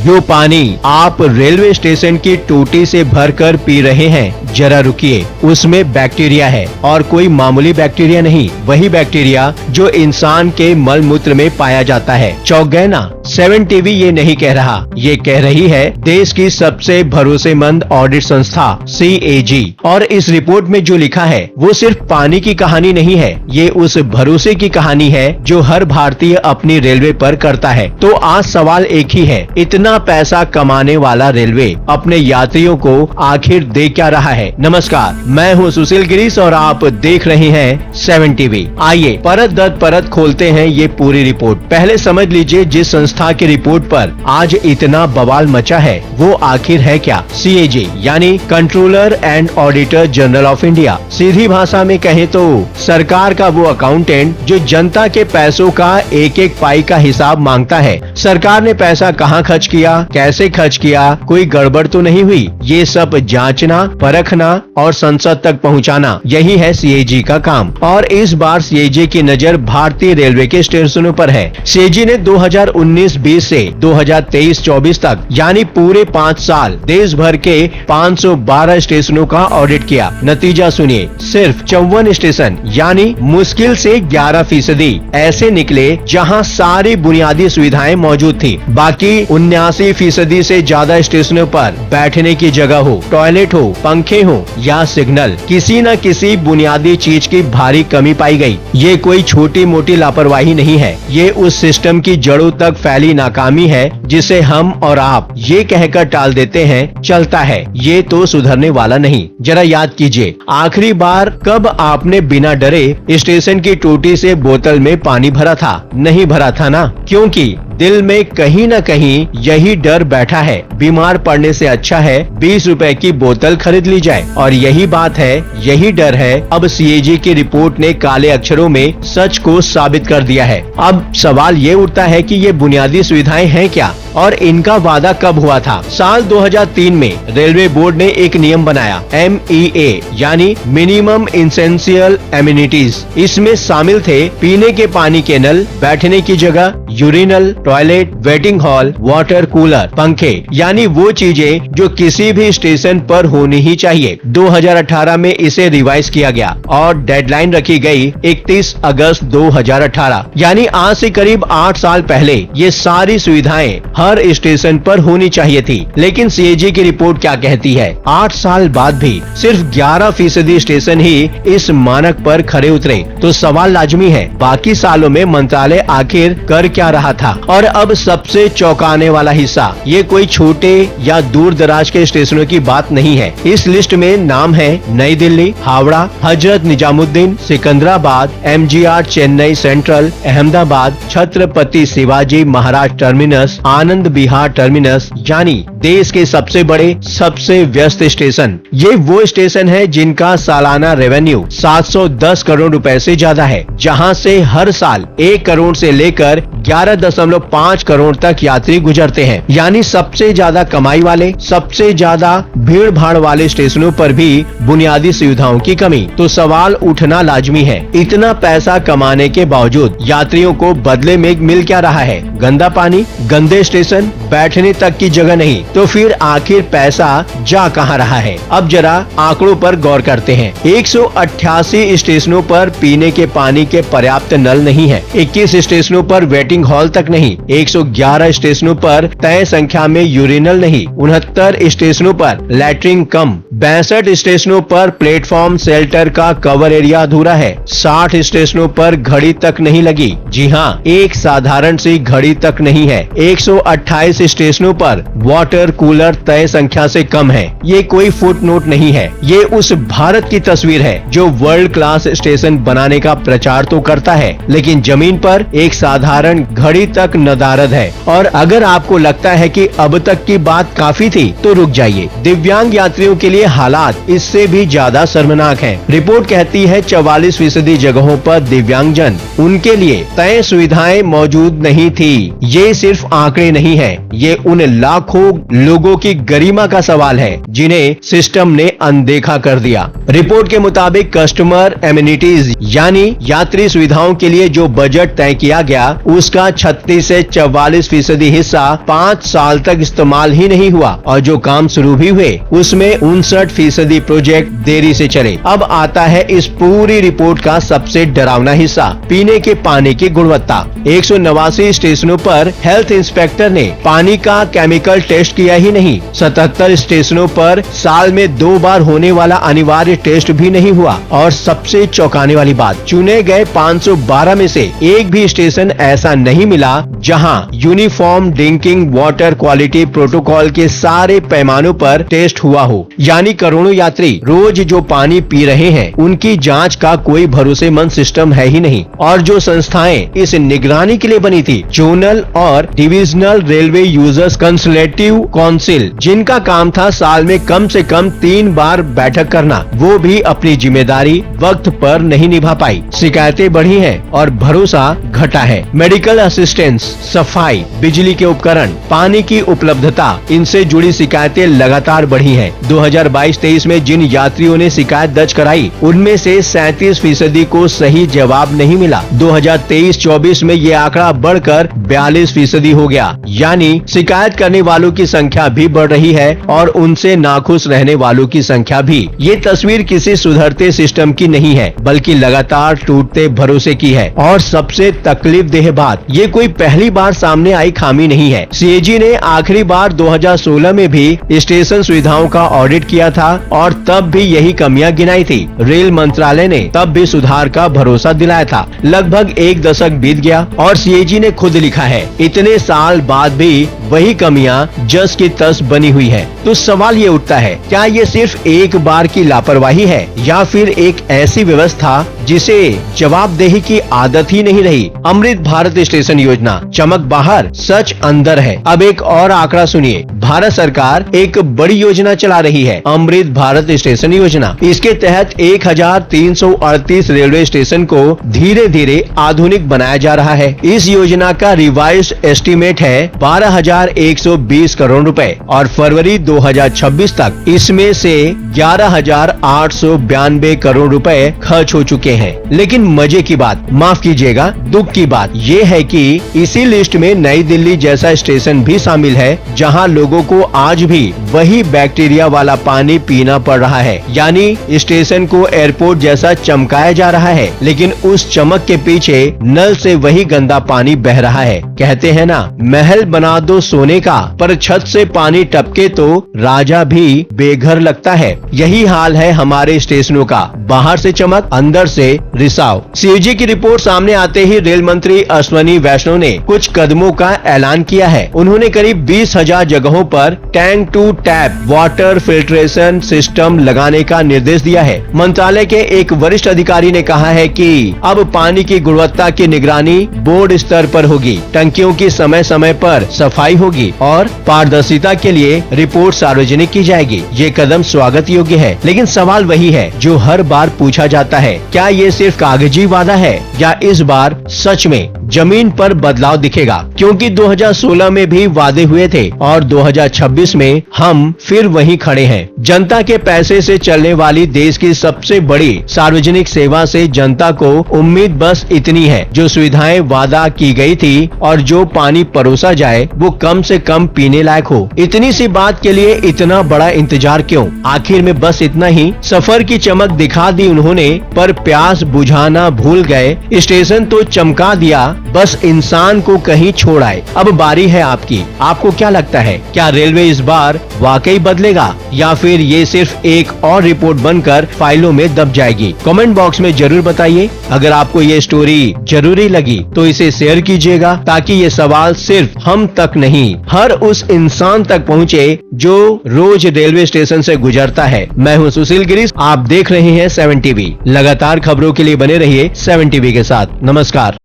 जो पानी आप रेलवे स्टेशन की टूटी से भरकर पी रहे हैं, जरा रुकिए, उसमें बैक्टीरिया है और कोई मामूली बैक्टीरिया नहीं, वही बैक्टीरिया जो इंसान के मल मूत्र में पाया जाता है। चौंक गए ना? 7 टीवी ये नहीं कह रहा, ये कह रही है देश की सबसे भरोसेमंद ऑडिट संस्था CAG। और इस रिपोर्ट में जो लिखा है वो सिर्फ पानी की कहानी नहीं है, ये उस भरोसे की कहानी है जो हर भारतीय अपनी रेलवे पर करता है। तो आज सवाल एक ही है, इतना पैसा कमाने वाला रेलवे अपने यात्रियों को आखिर दे क्या रहा है? नमस्कार, मैं हूँ सुशील गिरीश और आप देख रहे हैं 7 टीवी। आइए परत दर परत खोलते हैं ये पूरी रिपोर्ट। पहले समझ लीजिए जिस संस्था की रिपोर्ट पर आज इतना बवाल मचा है वो आखिर है क्या? CAG यानी controller and auditor general of India. सीधी भाषा में कहें तो सरकार का वो अकाउंटेंट जो जनता के पैसों का एक एक पाई का हिसाब मांगता है। सरकार ने पैसा कहाँ खर्च किया, कैसे खर्च किया, कोई गड़बड़ तो नहीं हुई, ये सब जांचना, परखना और संसद तक पहुंचाना, यही है CAG का काम। और इस बार CAG की नजर भारतीय रेलवे के स्टेशनों पर है। CAG ने 2019-20 से 2023-24 तक यानी पूरे 5 साल देश भर के 512 स्टेशनों का ऑडिट किया। नतीजा सुनिए, सिर्फ 54 स्टेशन यानी मुश्किल से 11% ऐसे निकले जहां सारी बुनियादी सुविधाएं मौजूद थी। बाकी 79% से ज्यादा स्टेशनों पर बैठने की जगह हो, टॉयलेट हो, पंखे हो या सिग्नल, किसी न किसी बुनियादी चीज की भारी कमी पाई गई। ये कोई छोटी मोटी लापरवाही नहीं है, ये उस सिस्टम की जड़ों तक फैली नाकामी है जिसे हम और आप ये कहकर टाल देते हैं चलता है, ये तो सुधरने वाला नहीं। जरा याद कीजिए, आखिरी बार कब आपने बिना डरे स्टेशन की टूटी से बोतल में पानी भरा था? नहीं भरा था ना, क्योंकि दिल में कहीं न कहीं यही डर बैठा है, बीमार पड़ने से अच्छा है 20 रुपए की बोतल खरीद ली जाए। और यही बात है, यही डर है। अब CAG की रिपोर्ट ने काले अक्षरों में सच को साबित कर दिया है। अब सवाल ये उठता है कि ये बुनियादी सुविधाएं हैं क्या और इनका वादा कब हुआ था? साल 2003 में रेलवे बोर्ड ने एक नियम बनाया, MEA यानी मिनिमम एसेंशियल एमिनिटीज। इसमें शामिल थे पीने के पानी के नल, बैठने की जगह, urinal, toilet, waiting hall, water cooler, पंखे, यानी वो चीजें जो किसी भी स्टेशन पर होनी ही चाहिए। 2018 में इसे रिवाइज किया गया और डेडलाइन रखी गई 31 अगस्त 2018, यानी आज से करीब 8 साल पहले ये सारी सुविधाएं हर स्टेशन पर होनी चाहिए थी। लेकिन CAG की रिपोर्ट क्या कहती है? 8 साल बाद भी सिर्फ 11% स्टेशन ही इस मानक पर खरे उतरे। तो सवाल लाजमी है, बाकी सालों में मंत्रालय आखिर कर क्या रहा था? और अब सबसे चौंकाने वाला हिस्सा, ये कोई छोटे या दूर दराज के स्टेशनों की बात नहीं है। इस लिस्ट में नाम है नई Delhi, Howrah, Hazrat Nizamuddin, Secunderabad, MGR Chennai central, Ahmedabad, Chhatrapati Shivaji Maharaj terminus, Anand Vihar terminus, यानी देश के सबसे बड़े, सबसे व्यस्त स्टेशन। ये वो स्टेशन है जिनका सालाना रेवेन्यू 710 करोड़ रुपए से ज्यादा है, जहां से हर साल 1 करोड़ से लेकर 11.5 करोड़ तक यात्री गुजरते हैं। यानी सबसे ज्यादा कमाई वाले, सबसे ज्यादा भीड़ भाड़ वाले स्टेशनों पर भी बुनियादी सुविधाओं की कमी। तो सवाल उठना लाजमी है, इतना पैसा कमाने के बावजूद यात्रियों को बदले में मिल क्या रहा है? गंदा पानी, गंदे स्टेशन, बैठने तक की जगह नहीं। तो फिर आखिर पैसा जा कहाँ रहा है? अब जरा आंकड़ों पर गौर करते हैं। 188 स्टेशनों पर पीने के पानी के पर्याप्त नल नहीं है, 21 स्टेशनों पर वेटिंग हॉल तक नहीं, 111 स्टेशनों पर तय संख्या में यूरिनल नहीं, 69 स्टेशनों पर लैट्रिन कम, 62 स्टेशनों पर प्लेटफॉर्म शेल्टर का कवर एरिया अधूरा है, 60 स्टेशनों पर घड़ी तक नहीं लगी। जी हाँ, एक साधारण सी घड़ी तक नहीं है। 128 स्टेशनों पर वाटर कूलर तय संख्या से कम है। ये कोई फुटनोट नहीं है, ये उस भारत की तस्वीर है जो वर्ल्ड क्लास स्टेशन बनाने का प्रचार तो करता है, लेकिन जमीन पर एक साधारण घड़ी तक नदारद है। और अगर आपको लगता है कि अब तक की बात काफी थी तो रुक जाइए, दिव्यांग यात्रियों के लिए हालात इससे भी ज्यादा शर्मनाक हैं। रिपोर्ट कहती है 44% जगहों पर दिव्यांगजन, उनके लिए तय सुविधाएं मौजूद नहीं थी। ये सिर्फ आंकड़े नहीं नहीं है, ये उन लाखों लोगों की गरिमा का सवाल है जिन्हें सिस्टम ने अनदेखा कर दिया। रिपोर्ट के मुताबिक कस्टमर एमिनिटीज यानी यात्री सुविधाओं के लिए जो बजट तय किया गया उसका 36 से 44% हिस्सा 5 साल तक इस्तेमाल ही नहीं हुआ और जो काम शुरू भी हुए उसमें 59% प्रोजेक्ट देरी से चले। अब आता है इस पूरी रिपोर्ट का सबसे डरावना हिस्सा, पीने के पानी की गुणवत्ता। 189 स्टेशनों पर हेल्थ इंस्पेक्टर ने पानी का केमिकल टेस्ट किया ही नहीं, 77 स्टेशनों पर साल में 2 बार होने वाला अनिवार्य टेस्ट भी नहीं हुआ और सबसे चौंकाने वाली बात, चुने गए 512 में से एक भी स्टेशन ऐसा नहीं मिला जहां uniform drinking water quality protocol के सारे पैमानों पर टेस्ट हुआ हो। यानी करोड़ों यात्री रोज जो पानी पी रहे हैं उनकी जांच का कोई भरोसेमंद सिस्टम है ही नहीं। और जो संस्थाएं इस निगरानी के लिए बनी थी, जोनल और divisional railway users consultative council, जिनका काम था साल में कम से कम 3 बार बैठक करना, वो भी अपनी जिम्मेदारी वक्त पर नहीं निभा पाई। शिकायतें बढ़ी हैं और भरोसा घटा है। मेडिकल असिस्टेंस, सफाई, बिजली के उपकरण, पानी की उपलब्धता, इनसे जुड़ी शिकायतें लगातार बढ़ी हैं। 2022-23 में जिन यात्रियों ने शिकायत दर्ज कराई उनमें से 37% को सही जवाब नहीं मिला। 2023-24 में ये आंकड़ा बढ़कर 42% हो गया। यानी शिकायत करने वालों की संख्या भी बढ़ रही है और उनसे नाखुश रहने वालों की संख्या भी। ये तस्वीर किसी सुधरते सिस्टम की नहीं है बल्कि लगातार टूटते भरोसे की है। और सबसे तकलीफदेह बात, ये कोई पहली बार सामने आई खामी नहीं है। सीएजी ने आखिरी बार 2016 में भी स्टेशन सुविधाओं का ऑडिट किया था और तब भी यही कमियां गिनाई थी। रेल मंत्रालय ने तब भी सुधार का भरोसा दिलाया था। लगभग 1 दशक बीत गया और सीएजी ने खुद लिखा है, इतने साल बाद भी वही कमियां जस की तस बनी हुई है। तो सवाल ये उठता है, क्या ये सिर्फ एक बार की लापरवाही है या फिर एक ऐसी व्यवस्था जिसे जवाबदेही की आदत ही नहीं रही। अमृत भारत स्टेशन योजना, चमक बाहर सच अंदर है। अब एक और आंकड़ा सुनिए, भारत सरकार एक बड़ी योजना चला रही है, अमृत भारत स्टेशन योजना। इसके तहत 1338 रेलवे स्टेशन को धीरे धीरे आधुनिक बनाया जा रहा है। इस योजना का रिवाइज्ड एस्टीमेट है 12,120 करोड़ रुपए और फरवरी 2026 तक इसमें से 11,892 करोड़ रुपए खर्च हो चुके हैं। लेकिन मजे की बात, माफ कीजिएगा दुख की बात ये है कि इसी लिस्ट में नई दिल्ली जैसा स्टेशन भी शामिल है जहां लोगों को आज भी वही बैक्टीरिया वाला पानी पीना पड़ रहा है। यानी स्टेशन को एयरपोर्ट जैसा चमकाया जा रहा है लेकिन उस चमक के पीछे नल से वही गंदा पानी बह रहा है। कहते हैं ना, महल बना दो सोने का पर छत से पानी टपके तो राजा भी बेघर लगता है। यही हाल है हमारे स्टेशनों का, बाहर से चमक, अंदर से रिसाव। सीएजी की रिपोर्ट सामने आते ही रेल मंत्री अश्वनी वैष्णव ने कुछ कदमों का ऐलान किया है। उन्होंने करीब 20,000 जगहों पर tank to tap water filtration system लगाने का निर्देश दिया है। मंत्रालय के एक वरिष्ठ अधिकारी ने कहा है कि अब पानी की गुणवत्ता की निगरानी बोर्ड स्तर पर होगी, टंकियों की समय समय पर सफाई होगी और पारदर्शिता के लिए रिपोर्ट सार्वजनिक की जाएगी। ये कदम स्वागत योग्य है, लेकिन सवाल वही है जो हर बार पूछा जाता है, क्या ये सिर्फ कागजी वादा है या इस बार सच में जमीन पर बदलाव दिखेगा? क्योंकि 2016 में भी वादे हुए थे और 2026 में हम फिर वहीं खड़े हैं। जनता के पैसे से चलने वाली देश की सबसे बड़ी सार्वजनिक सेवा से जनता को उम्मीद बस इतनी है, जो सुविधाएं वादा की गई थी और जो पानी परोसा जाए वो कम से कम पीने लायक हो। इतनी सी बात के लिए इतना बड़ा इंतजार क्यों? आखिर में बस इतना ही, सफर की चमक दिखा दी उन्होंने पर प्यास बुझाना भूल गए। स्टेशन तो चमका दिया, बस इंसान को कहीं छोड़ आए। अब बारी है आपकी, आपको क्या लगता है, क्या रेलवे इस बार वाकई बदलेगा या फिर ये सिर्फ एक और रिपोर्ट बनकर फाइलों में दब जाएगी? कमेंट बॉक्स में जरूर बताइए। अगर आपको ये स्टोरी जरूरी लगी तो इसे शेयर कीजिएगा ताकि ये सवाल सिर्फ हम तक नहीं, हर उस इंसान तक पहुँचे जो रोज रेलवे स्टेशन से गुजरता है। मैं हूँ सुशील गिरीश, आप देख रहे हैं 7 टीवी। लगातार खबरों के लिए बने रहिए 7 टीवी के साथ। नमस्कार।